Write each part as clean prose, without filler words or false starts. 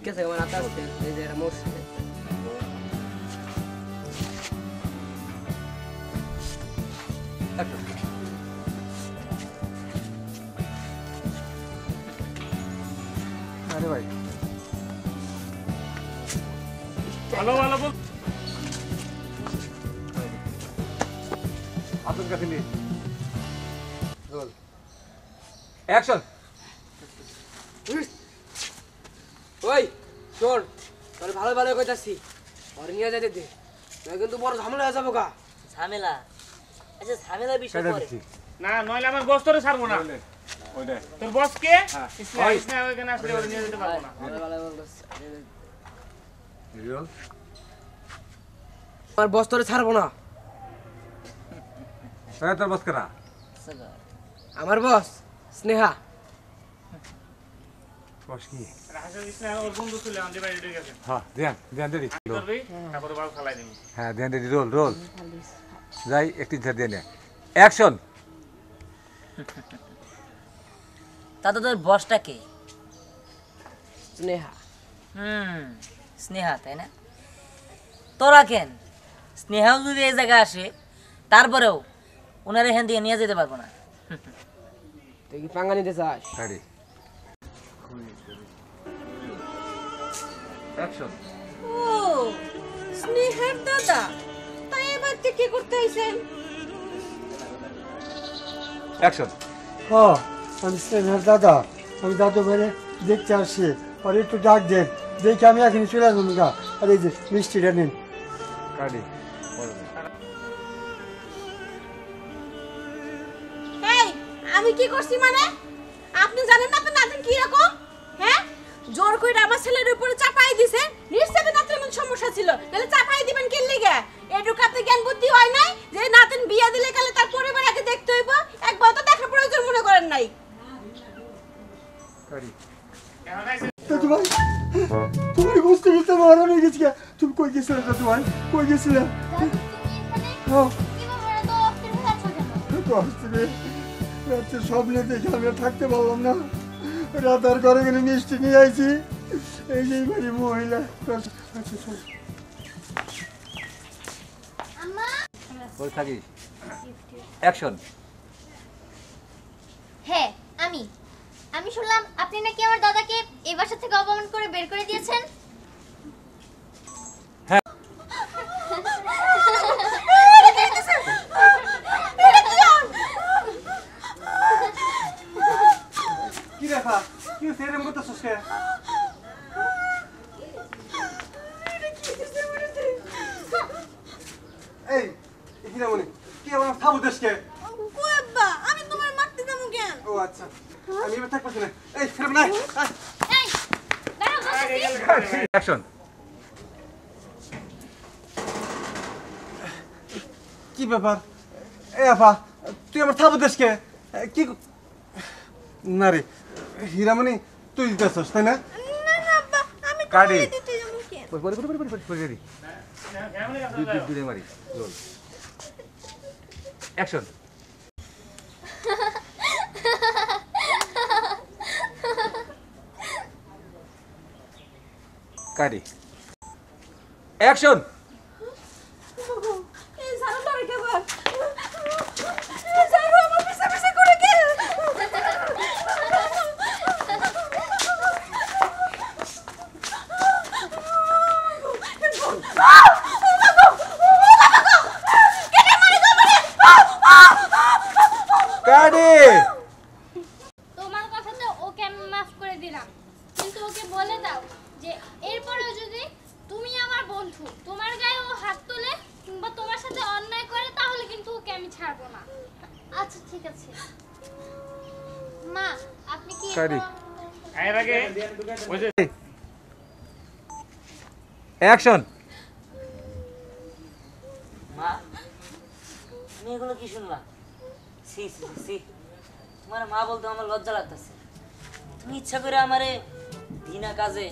ভিক্ষা থেকে আমার আসতে এই যে মরছে আরে ভাই ভালো ভালো বল আপনার কাছে নিয়ে রোল অ্যাকশন ওই শোন তোর ভালো ভালো কইতাছি ওরে নিয়ে যাইতে দে না কিন্তু বড় ঝামেলা হয়ে যাবো গা ঝামেলা আচ্ছা ঝামেলা বিষয় পরে না নইলে আমার বস তোরে ছাড়বো না ওইটা তোর বস কে ইসনা ওখানে আসলে ওরে নিয়ে যেতে পারবো না ভালো ভালো বলতাছি রোল আমার বস তোরে ছাড়বো না তাই তোর বস করা আমার বস স্নেহা বস কি রাহাসা ইসনা ওর বন্ধু ছিল আমাদের বাড়ি ঢুকে গেছে হ্যাঁ ধ্যান ধ্যান দে করবি তারপরে বাল খালাই দিবি হ্যাঁ ধ্যান দে রোল রোল যাই একটি ঝাড় দিয়ে নে অ্যাকশন তাতে তোর বসটা কে স্নেহা স্নেহা তাই না তোরা কেন স্নেহাও যদি এই জায়গায় আসে তারপরেও ওনার এখান থেকে নিয়ে যেতে পারবো না তুই কি পাঙ্গা নিতে চাস রেডি অ্যাকশন ও স্নেহার দাদা তাই এবার কি করতে আইছেন অ্যাকশন হ্যাঁ আমি স্নেহার দাদা আমি দাদু ভাইরে দেখতে আসছি আর একটু ডাক দেন দেখে আমি এখনই চলে আসবো গা আর এই যে মিষ্টিটা নিন রেডি এই আমি কি করছি মানে আপনি জানেন না আপনার নাতিন কি রকম হ্যাঁ জোর করে আমার ছেলের উপরে চাপাই দিছেন নিশ্চয়ই নাতির এমন সমস্যা ছিল তাহলে চাপাই দিবেন কি লিগে এটুকু আপনার জ্ঞান বুদ্ধি হয় নাই যে নাতিন বিয়া দিলে কালে তার পরিবার আগে দেখতে হইব একবার তো দেখার প্রয়োজন মনে করেন নাই রেডি দাদু ভাই তুমি বুঝতে বুঝতে মারা হয়ে গেছি তুমি কই গেছিলে দাদু ভাই কই গেছিলে হ্যাঁ তো আসতে রাত্রে স্বপ্নে দেখে আমি আর থাকতে পারলাম না রাতার ঘরে গেলে মিষ্টি নিয়ে আইছি এই যে বাড়ি মহিলা আচ্ছা চল বল থাকিস অ্যাকশন হ্যাঁ আমি শুনলাম আপনি নাকি আমার দাদাকে এই বাসা থেকে অপমান করে বের করে দিয়েছেন হ্যাঁ। কি রেখা কি সেরকম করতে সুস্কে এই এখানে মনে কি আমার থামু দেশকে কুয়াব্বা আমি তোমার মারতে যাবো কেন ও আচ্ছা আমি এবার থাকবো না এই ফিরব না এই দাঁড়াও অ্যাকশন কি ব্যাপার এ আপা তুই আমার থাবো দেশকে কি না রে হীরামণি তুই দিতেছস তাই না না না আব্বা আমি কাটি দিতে যাবো কেন পরে দুই মারি রোল অ্যাকশন কাটি অ্যাকশন এই সারা ধরে কে বল এই সারা আমার পিছে পিছে করে কে কাটি তোমার কথাতে ওকে আমি মাফ করে দিলাম কিন্তু ওকে বলে দাও যে এরপরেও যদি তুমি আমার বন্ধু তোমার গায়ে ও হাত তোলে কিংবা তোমার সাথে অন্যায় করে তাহলে কিন্তু ওকে আমি ছাড়বো না আচ্ছা ঠিক আছে মা আপনি কি কাটি এর আগে ওই যে অ্যাকশন মা তুমি এগুলো কি শুনলাম সি সি সি তোমার মা বলতে আমার লজ্জা লাগতেছে তুমি ইচ্ছা করে আমারে দিনা কাজে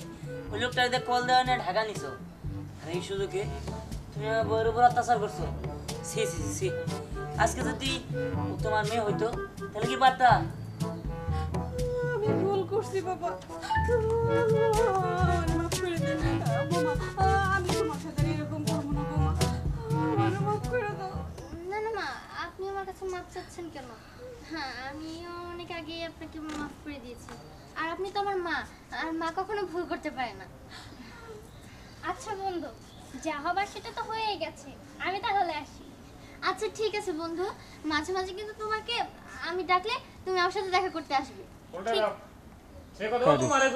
ওই লোকটাতে কল দেওয়া নিয়ে ঢাকা নিছো আর এই সুযোগে তুমি আমার বউয়ের উপর অত্যাচার করছো সি সি সি আজকে যদি ও তোমার মেয়ে হইতো তাহলে কি পারতা আমি ভুল করছি বাবা কাছে মাপ চাচ্ছেন কেন? হ্যাঁ, আমিও অনেক আগে আপনাকে মাফ করে দিয়েছি। আর আপনি তো আমার মা, আর মা কখনো ভুল করতে পারে না। আচ্ছা বন্ধু, যা হবার সেটা তো হয়েই গেছে, আমি তাহলে আসি। আচ্ছা ঠিক আছে বন্ধু, মাঝে মাঝে কিন্তু তোমাকে আমি ডাকলে তুমি আমার সাথে দেখা করতে আসবে। কোনটা সে কথা তোমারে